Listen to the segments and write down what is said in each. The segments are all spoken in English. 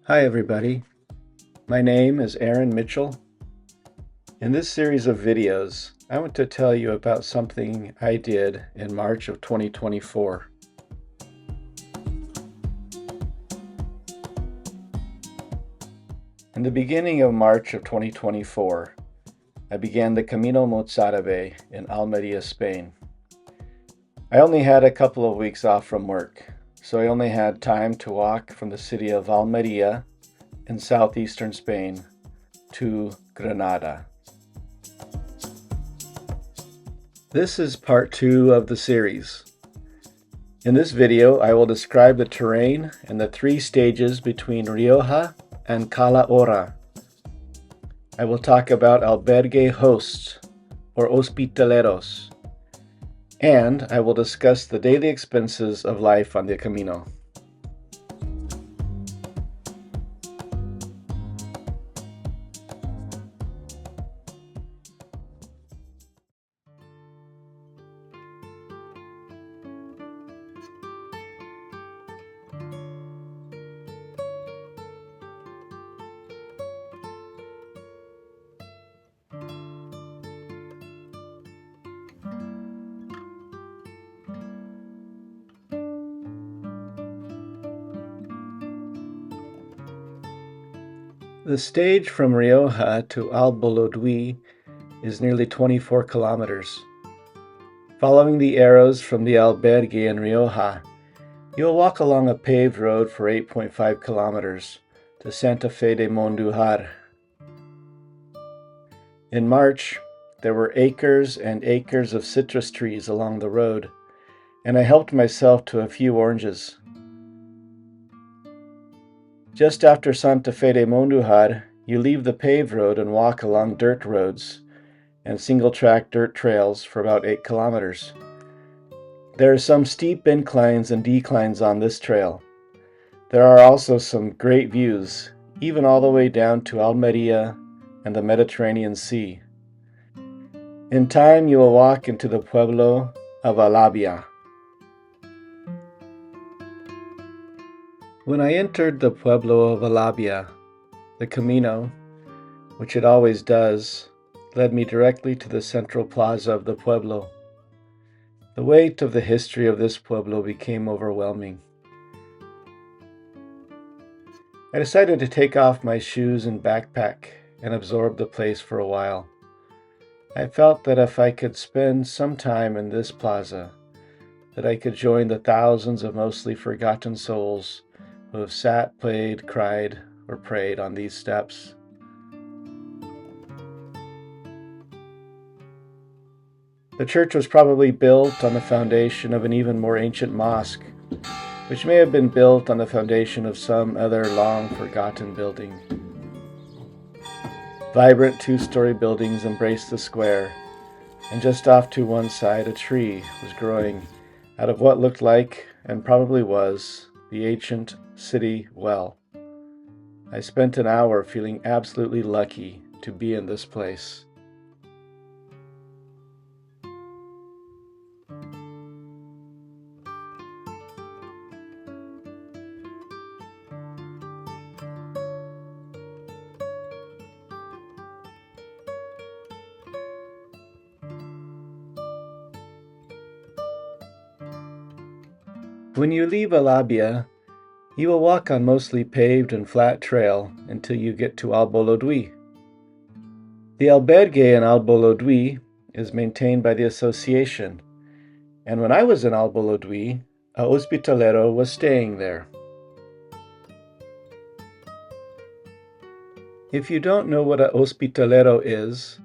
Hi everybody, my name is Aaron Mitchell. In this series of videos, I want to tell you about something I did in March of 2024. In the beginning of March of 2024, I began the Camino Mozárabe in Almería, Spain. I only had a couple of weeks off from work, so I only had time to walk from the city of Almería in southeastern Spain to Granada. This is part 2 of the series. In this video, I will describe the terrain and the 3 stages between Rioja and Calahorra. I will talk about albergue hosts, or hospitaleros, and I will discuss the daily expenses of life on the Camino. The stage from Rioja to Alboloduy is nearly 24 kilometers. Following the arrows from the Albergue in Rioja, you will walk along a paved road for 8.5 kilometers to Santa Fe de Mondujar. In March, there were acres and acres of citrus trees along the road, and I helped myself to a few oranges. Just after Santa Fe de Mondujar, you leave the paved road and walk along dirt roads and single-track dirt trails for about 8 kilometers. There are some steep inclines and declines on this trail. There are also some great views, even all the way down to Almería and the Mediterranean Sea. In time, you will walk into the pueblo of Abla. When I entered the pueblo of Abla, the Camino, which it always does, led me directly to the central plaza of the pueblo. The weight of the history of this pueblo became overwhelming. I decided to take off my shoes and backpack and absorb the place for a while. I felt that if I could spend some time in this plaza, that I could join the thousands of mostly forgotten souls who have sat, played, cried, or prayed on these steps. The church was probably built on the foundation of an even more ancient mosque, which may have been built on the foundation of some other long-forgotten building. Vibrant 2-story buildings embraced the square, and just off to one side a tree was growing out of what looked like, and probably was, the ancient city well. I spent an hour feeling absolutely lucky to be in this place. When you leave Alabia, you will walk on mostly paved and flat trail until you get to Alboloduy. The Albergue in Alboloduy is maintained by the association, and when I was in Alboloduy, a hospitalero was staying there. If you don't know what a hospitalero is,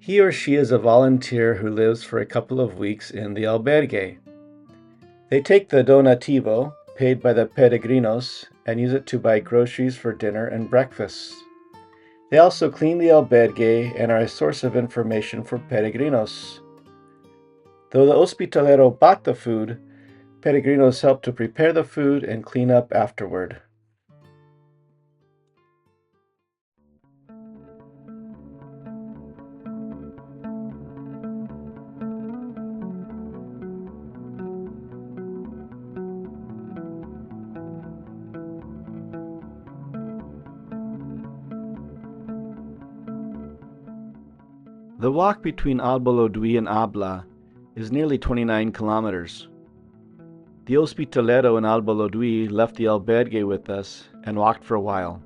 he or she is a volunteer who lives for a couple of weeks in the albergue. They take the donativo, paid by the peregrinos, and use it to buy groceries for dinner and breakfast. They also clean the albergue and are a source of information for peregrinos. Though the hospitalero bought the food, peregrinos help to prepare the food and clean up afterward. The walk between Alboloduy and Abla is nearly 29 kilometers. The Hospitalero in Alboloduy left the Albergue with us and walked for a while.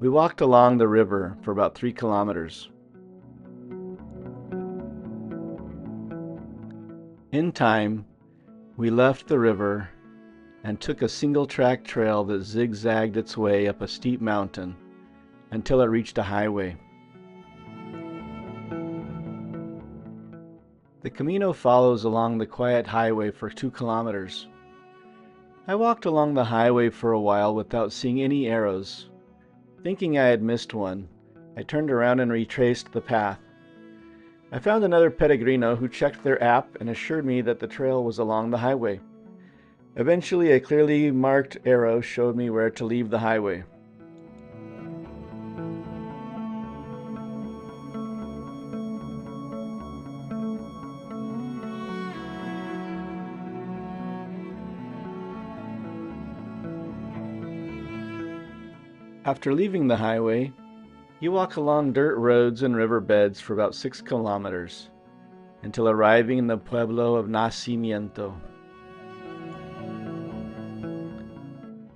We walked along the river for about 3 kilometers. In time, we left the river and took a single-track trail that zigzagged its way up a steep mountain until it reached a highway. The Camino follows along the quiet highway for 2 kilometers. I walked along the highway for a while without seeing any arrows. Thinking I had missed one, I turned around and retraced the path. I found another peregrino who checked their app and assured me that the trail was along the highway. Eventually, a clearly marked arrow showed me where to leave the highway. After leaving the highway, you walk along dirt roads and riverbeds for about 6 kilometers until arriving in the pueblo of Nacimiento.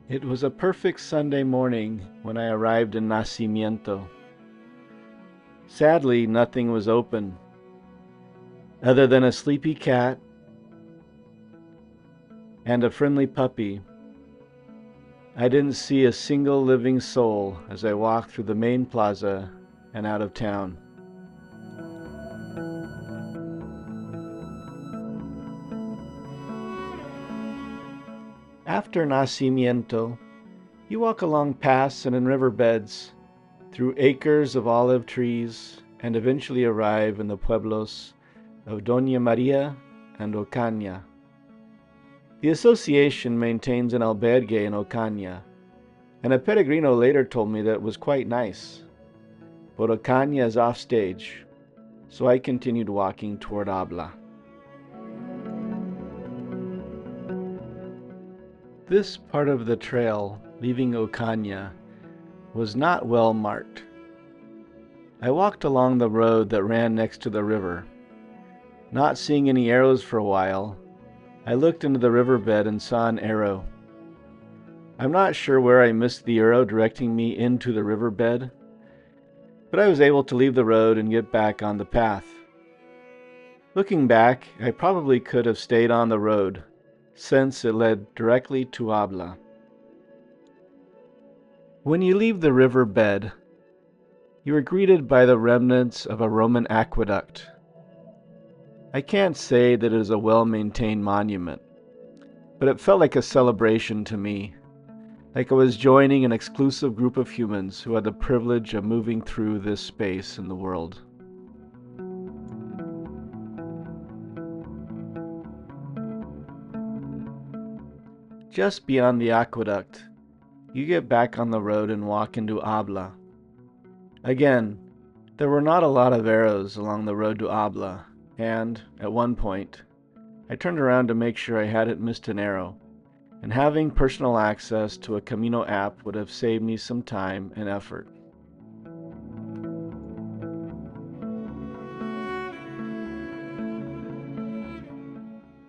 It was a perfect Sunday morning when I arrived in Nacimiento. Sadly, nothing was open, other than a sleepy cat and a friendly puppy. I didn't see a single living soul as I walked through the main plaza and out of town. After Nacimiento, you walk along paths and in riverbeds, through acres of olive trees, and eventually arrive in the pueblos of Doña Maria and Ocaña. The association maintains an albergue in Ocaña, and a peregrino later told me that it was quite nice. But Ocaña is off stage, so I continued walking toward Abla. This part of the trail, leaving Ocaña, was not well marked. I walked along the road that ran next to the river. Not seeing any arrows for a while, I looked into the riverbed and saw an arrow. I'm not sure where I missed the arrow directing me into the riverbed, but I was able to leave the road and get back on the path. Looking back, I probably could have stayed on the road, since it led directly to Abla. When you leave the riverbed, you are greeted by the remnants of a Roman aqueduct. I can't say that it is a well-maintained monument, but it felt like a celebration to me, like I was joining an exclusive group of humans who had the privilege of moving through this space in the world. Just beyond the aqueduct, you get back on the road and walk into Abla. Again, there were not a lot of arrows along the road to Abla, and, at one point, I turned around to make sure I hadn't missed an arrow, and having personal access to a Camino app would have saved me some time and effort.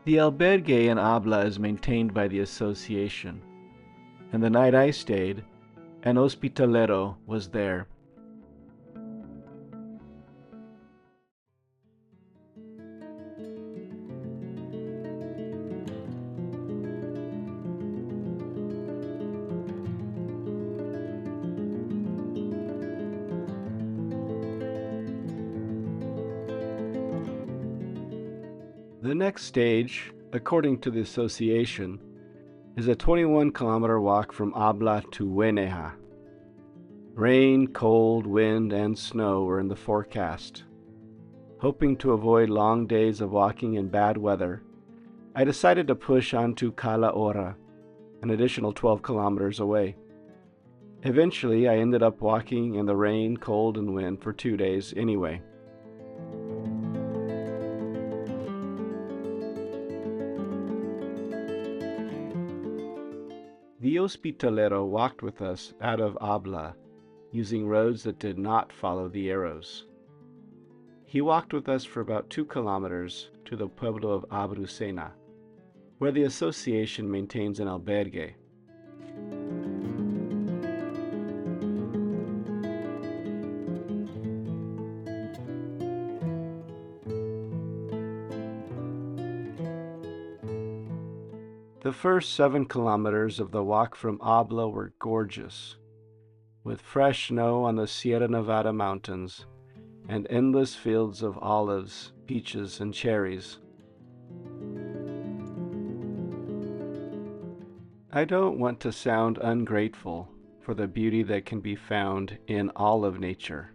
The Albergue in Abla is maintained by the association, and the night I stayed, an hospitalero was there. The next stage, according to the association, is a 21-kilometer walk from Abla to Weneja. Rain, cold, wind, and snow were in the forecast. Hoping to avoid long days of walking in bad weather, I decided to push on to Calahorra, an additional 12 kilometers away. Eventually, I ended up walking in the rain, cold, and wind for 2 days anyway. The hospitalero walked with us out of Abla, using roads that did not follow the arrows. He walked with us for about 2 kilometers to the pueblo of Abla, where the association maintains an albergue. The first 7 kilometers of the walk from Abla were gorgeous, with fresh snow on the Sierra Nevada mountains and endless fields of olives, peaches, and cherries. I don't want to sound ungrateful for the beauty that can be found in all of nature,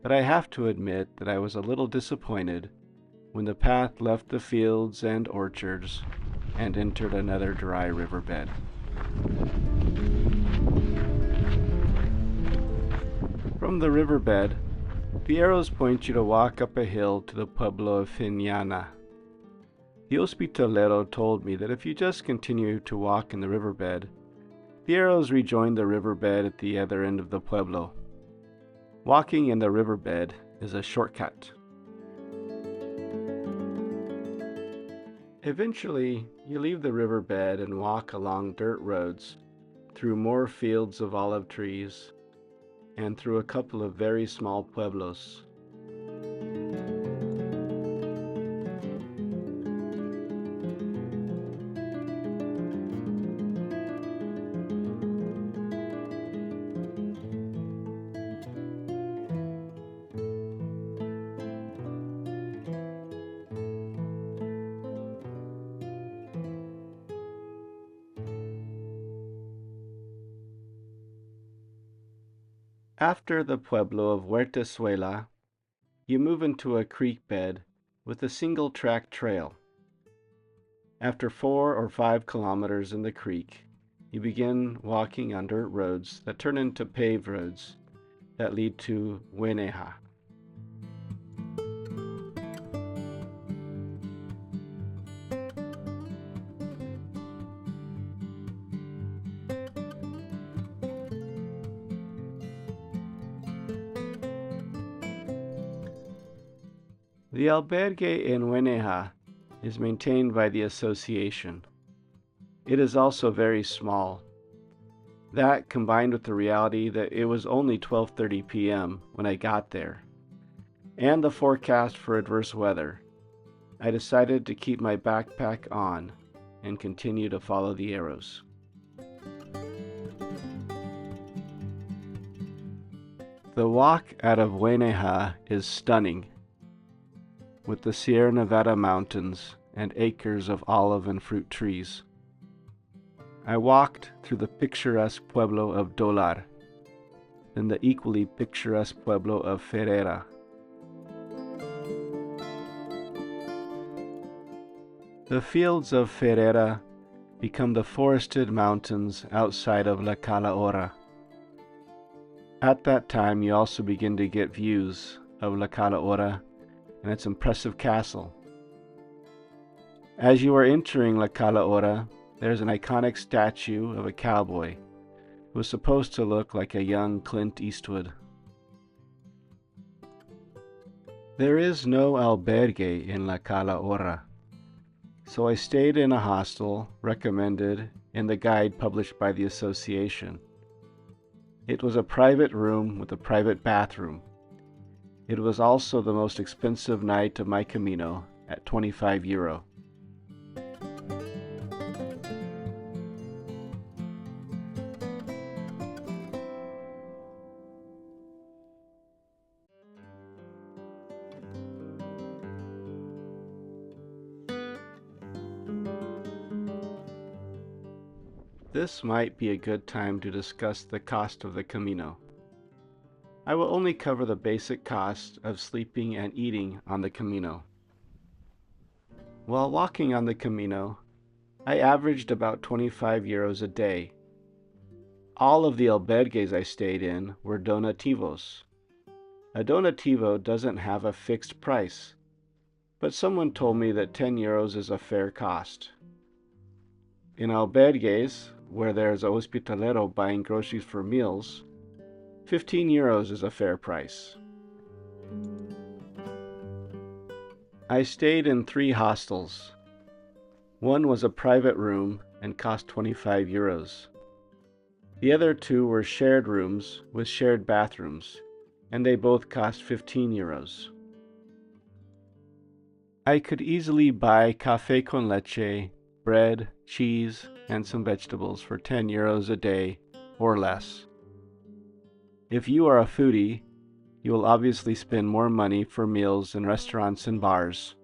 but I have to admit that I was a little disappointed when the path left the fields and orchards and entered another dry riverbed. From the riverbed, the arrows point you to walk up a hill to the pueblo of Fiñana. The hospitalero told me that if you just continue to walk in the riverbed, the arrows rejoin the riverbed at the other end of the pueblo. Walking in the riverbed is a shortcut. Eventually, you leave the riverbed and walk along dirt roads, through more fields of olive trees, and through a couple of very small pueblos. After the pueblo of Huertezuela, you move into a creek bed with a single-track trail. After 4 or 5 kilometers in the creek, you begin walking on dirt roads that turn into paved roads that lead to Hueneja. The albergue in Hueneja is maintained by the association. It is also very small. That, combined with the reality that it was only 12:30 p.m. when I got there, and the forecast for adverse weather, I decided to keep my backpack on and continue to follow the arrows. The walk out of Hueneja is stunning, with the Sierra Nevada mountains and acres of olive and fruit trees. I walked through the picturesque pueblo of Dolar, then the equally picturesque pueblo of Ferrera. The fields of Ferrera become the forested mountains outside of La Calahorra. At that time, you also begin to get views of La Calahorra and its impressive castle. As you are entering La Calahorra, there's an iconic statue of a cowboy who was supposed to look like a young Clint Eastwood. There is no albergue in La Calahorra, so I stayed in a hostel recommended in the guide published by the association. It was a private room with a private bathroom. It was also the most expensive night of my Camino at €25. This might be a good time to discuss the cost of the Camino. I will only cover the basic cost of sleeping and eating on the Camino. While walking on the Camino, I averaged about €25 a day. All of the albergues I stayed in were donativos. A donativo doesn't have a fixed price, but someone told me that €10 is a fair cost. In albergues, where there is a hospitalero buying groceries for meals, €15 is a fair price. I stayed in 3 hostels. One was a private room and cost 25 euros. The other 2 were shared rooms with shared bathrooms, and they both cost 15 euros. I could easily buy café con leche, bread, cheese, and some vegetables for 10 euros a day or less. If you are a foodie, you will obviously spend more money for meals in restaurants and bars.